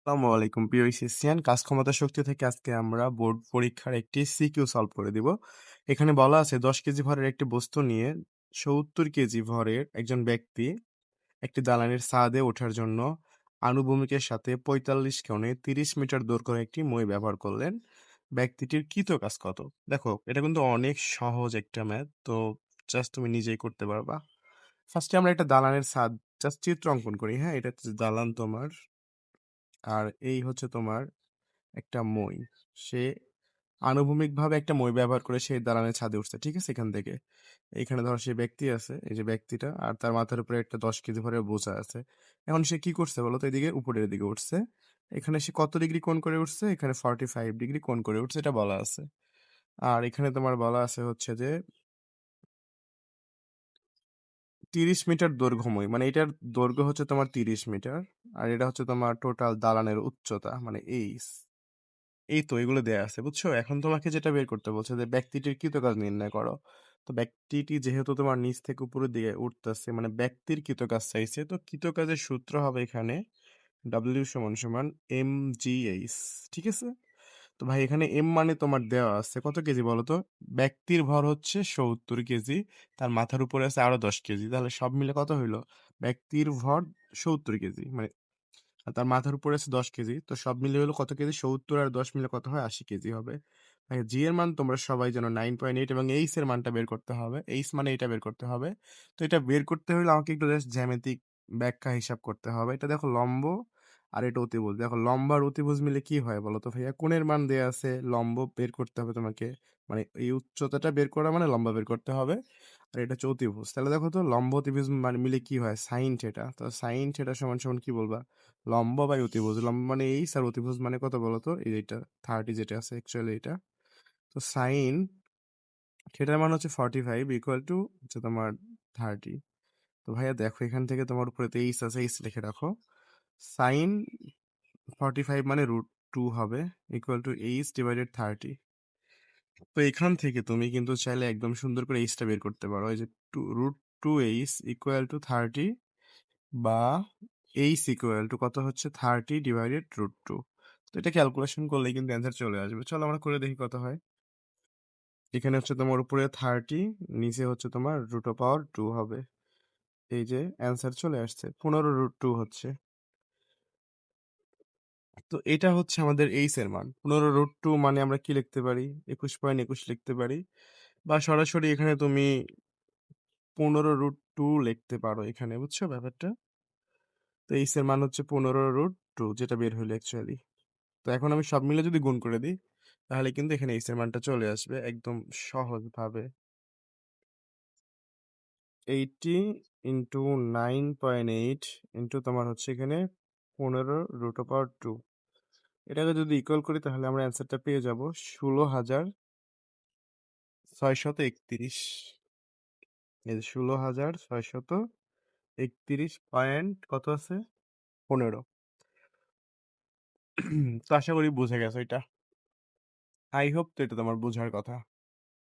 আসসালামু আলাইকুম প্রিয় এসিস্ট্যান্ট। কাজ ক্ষমতা শক্তি থেকে আজকে আমরা বোর্ড পরীক্ষার একটি সিকিউ সলভ করে দিব। এখানে বলা আছে 10 কেজি ভরের একটি বস্তু নিয়ে 70 কেজি ভরের একজন ব্যক্তি একটি দালানের ছাদে ওঠার জন্য আনুভূমিকের সাথে 45 কোণে 30 মিটার দৈর্ঘ্যের একটি মই ব্যবহার করলেন। ব্যক্তিটির কৃত কাজ কত? দেখো, এটা কিন্তু অনেক সহজ একটা ম্যাথ। তো জাস্ট তুমি নিজেই করতে পারবা। ফার্স্টে আমরা একটা দালানের ছাদ জাস্ট চিত্র অঙ্কন করি। হ্যাঁ, এটা হচ্ছে দালান তোমার, আর এই হচ্ছে তোমার একটা মই। সে আনুভূমিকভাবে একটা মই ব্যবহার করে সেই দালানের ছাদে উঠছে, ঠিক আছে? এখান থেকে এইখানে ধরো সে ব্যক্তি আছে, এই যে ব্যক্তিটা, আর তার মাথার উপরে একটা 10 কেজি ভরের বোঝা আছে। এখন সে কি করছে বলো তো? এদিকে উপরের দিকে উঠছে। এখানে সে কত ডিগ্রি কোণ করে উঠছে? এখানে 45 ডিগ্রি কোণ করে উঠছে, এটা বলা আছে। আর এখানে তোমার বলা আছে হচ্ছে যে 30 মিটার দৈর্ঘ্যময়, মানে এটার দৈর্ঘ্য হচ্ছে তোমার 30 মিটার, আর এটা হচ্ছে তোমার টোটাল দালানের উচ্চতা, মানে এই তো এগুলো দেয়া আছে, বুঝছো? এখন তোমাকে যেটা বের করতে বলছে যে ব্যক্তিটির কৃতকাজ নির্ণয় করো। তো ব্যক্তিটি যেহেতু তোমার নিচ থেকে উপরের দিকে উঠতেছে, মানে ব্যক্তির কৃতকাজ চাইছে, তো কৃতকাজের সূত্র হবে এখানে ডাব্লিউ সমান সমান এম জি এইচ, ঠিক আছে? তো ভাই এখানে এম মানে তোমার দেওয়া আছে কত কেজি বলো তো? ব্যক্তির ভর হচ্ছে 70 কেজি, তার মাথার উপরে আছে আরো 10 কেজি, তাহলে সব মিলে কত হইলো? ব্যক্তির ভর 70 কেজি, মানে আর তার মাথার উপরে আছে 10 কেজি, তো সব মিলে হলো কত কেজি? 70 আর 10 মিলে কত হয়? 80 কেজি হবে। ভাই জি এর মান তোমরা সবাই জানো 9.8, এবং এইচ এর মানটা বের করতে হবে। এইচ মানে এটা বের করতে হবে। তো এটা বের করতে হলে আমাকে একটু জাস্ট জ্যামিতিক ব্যাখ্যা হিসাব করতে হবে। এটা দেখো লম্ব, আর এটা অতিভুজ। দেখো লম্ব আর অতিভুজ মিলে কি হয় বলো তো ভাইয়া? কোণের মান দেয়া আছে, লম্ব বের করতে হবে তোমাকে, মানে এই উচ্চতাটা বের করা মানে লম্ব বের করতে হবে। আর এটা হচ্ছে অতিভুজ। তাহলে দেখো তো লম্ব অতিভুজ মানে মিলে কি হয়? Sine theta. তো সাইন থিটা সমান সমান কি বলবা? লম্ব বাই অতিভুজ। লম্ব মানে এইচ, আর অতিভুজ মানে কত বলতো? এই যেটা 30 যেটা আছে অ্যাকচুয়ালি এটা। তো সাইন থিটার মান হচ্ছে 45 ইকুয়াল টু হচ্ছে তোমার 30। তো ভাইয়া দেখো, এখান থেকে তোমার উপরে তো এইচ আছে, এইচ লিখে রাখো। সাইন 45 মানে √2 হবে, ইকুয়াল টু এইচ ডিভাইডেড 30। তো এখান থেকে তুমি কিন্তু চাইলে একদম সুন্দর করে এইচটা বের করতে পারো। এই যে √2h ইকুয়াল টু 30, বা এইচ ইকুয়াল টু কত হচ্ছে? 30 ডিভাইডেড √2। তো এটা ক্যালকুলেশন করলেই কিন্তু অ্যান্সার চলে আসবে। চলো আমরা করে দেখি কত হয়। এখানে হচ্ছে তোমার উপরে 30, নিচে হচ্ছে তোমার √2 হবে। এই যে অ্যান্সার চলে আসছে, 15√2 হচ্ছে। তো এটা হচ্ছে আমাদের এইচ এর মান। 15√2 মানে আমরা কি লিখতে পারি? 21.21 লিখতে পারি, বা সরাসরি এখানে তুমি 15√2 লিখতে পারো এখানে, বুঝছো ব্যাপারটা? তো এইচ এর মান হচ্ছে 15√2, যেটা বের হলো অ্যাকচুয়ালি। তো এখন আমি সব মিলে যদি গুণ করে দিই, তাহলে কিন্তু এখানে এইচ এর মানটা চলে আসবে একদম সহজভাবে। 80 ইন্টু 9.8 ইন্টু তোমার হচ্ছে এখানে 15√2, এটাকে যদি ইকুয়াল করি তাহলে আমরা অ্যান্সারটা পেয়ে যাব 16,631। এই যে 16,631 পয়েন্ট কত আছে? 15। তো আশা করি বুঝে গেছো এটা। আই হোপ তো এটা তোমার বোঝার কথা।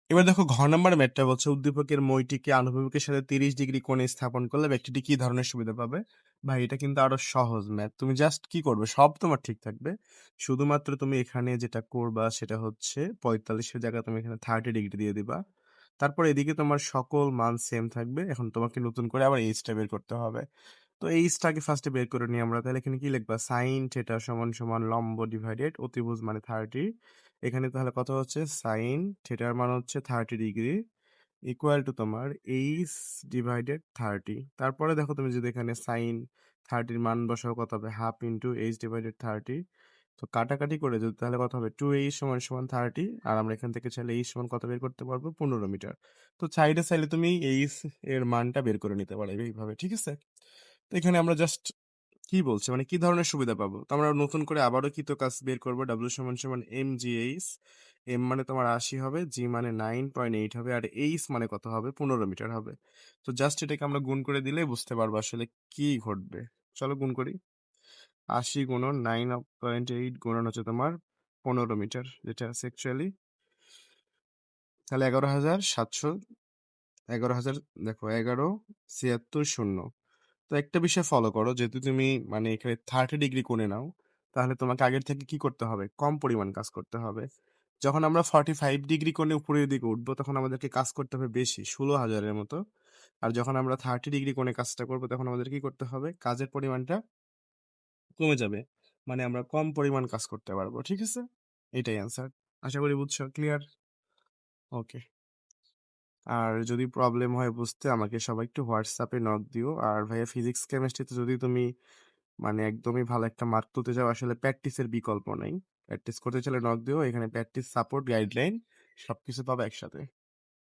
এবার দেখো ঘ নাম্বার ম্যাথটা বলছে উদ্দীপকের মইটিকে আনুভূমিকের সাথে 30 ডিগ্রি কোণে স্থাপন করলে ব্যক্তিটি কি ধরনের সুবিধা পাবে? ভাই এটা কিন্তু আরো সহজ ম্যাথ। তুমি জাস্ট কি করবে, সব তোমার ঠিক থাকবে, শুধুমাত্র তুমি এখানে যেটা করবা সেটা হচ্ছে 45-এর জায়গায় তুমি এখানে 30 ডিগ্রি দিয়ে দিবা। তারপর এদিকে তোমার সকল মান সেম থাকবে। এখন তোমাকে নতুন করে আবার এইচটা বের করতে হবে। তো এইচটাকে ফার্স্টে বের করে নিই আমরা। তাহলে এখানে কি লিখবা? সাইন থিটা সমান সমান লম্ব ডিভাইডেড অতিভুজ মানে 30। এখানে তাহলে কত হচ্ছে? সাইন থিটার মান হচ্ছে 30 ডিগ্রি ইকুয়াল টু তোমার এইচ ডিভাইডেড 30। তারপরে দেখো তুমি যদি এখানে সাইন 30-র মান বসাও, কত হবে? Half into H divided 30। তো কাটাকাটি করে যদি তাহলে কত হবে? 2h সমান সমান 30, আর আমরা এখান থেকে চাইলে এইচ সমান কত বের করতে পারবো? 15 মিটার। তো সাইডে চাইলে তুমি এইচ এর মানটা বের করে নিতে পারো এইভাবে, ঠিক আছে? তো এখানে আমরা জাস্ট কি বলছে, মানে কি ধরনের সুবিধা পাবো? তো আমরা নতুন করে আবারও কি তো কাজ বের করবো। ডাব্লিউ সমান সমান এম জি এইচ। এম মানে তোমার 80 হবে, জি মানে 9.8 হবে, আর এইচ মানে কত হবে? 15 মিটার হবে। তো জাস্ট এটাকে আমরা গুণ করে দিলে বুঝতে পারবো আসলে কি ঘটবে। চলো গুণ করি। 80 গুণন 9.8 গুণন হচ্ছে তোমার 15 মিটার, যেটা আছে অ্যাকচুয়ালি। তাহলে 11,700, 11,000, দেখো 11,76,000। তো একটা বিষয় ফলো করো, যেহেতু তুমি মানে এখানে 30 ডিগ্রি কোণে নাও, তাহলে তোমাকে আগের থেকে কি করতে হবে? কম পরিমাণ কাজ করতে হবে। যখন আমরা 45 ডিগ্রি কোণে উপরের দিকে উঠবো, তখন আমাদেরকে কাজ করতে হবে বেশি, 16,000 এর মতো। আর যখন আমরা 30 ডিগ্রি কোণে কাজটা করবো, তখন আমাদের কি করতে হবে? কাজের পরিমাণটা কমে যাবে। মানে আমরা কম পরিমাণ কাজ করতে পারবো। ঠিক আছে? এটাই অ্যান্সার। আশা করি বুঝছো। ক্লিয়ার? ওকে। আর যদি প্রবলেম হয় বুঝতে আমাকে সবাই একটু হোয়াটসঅ্যাপে নক দিও। আর ভাইয়া ফিজিক্স কেমিস্ট্রিতে যদি তুমি মানে একদমই ভালো একটা মার্ক তুলতে চাও, আসলে প্র্যাকটিসের বিকল্প নেই। প্র্যাকটিস করতে চাইলে নক দিও। এখানে প্র্যাকটিস, সাপোর্ট, গাইডলাইন সবকিছু পাবে একসাথে।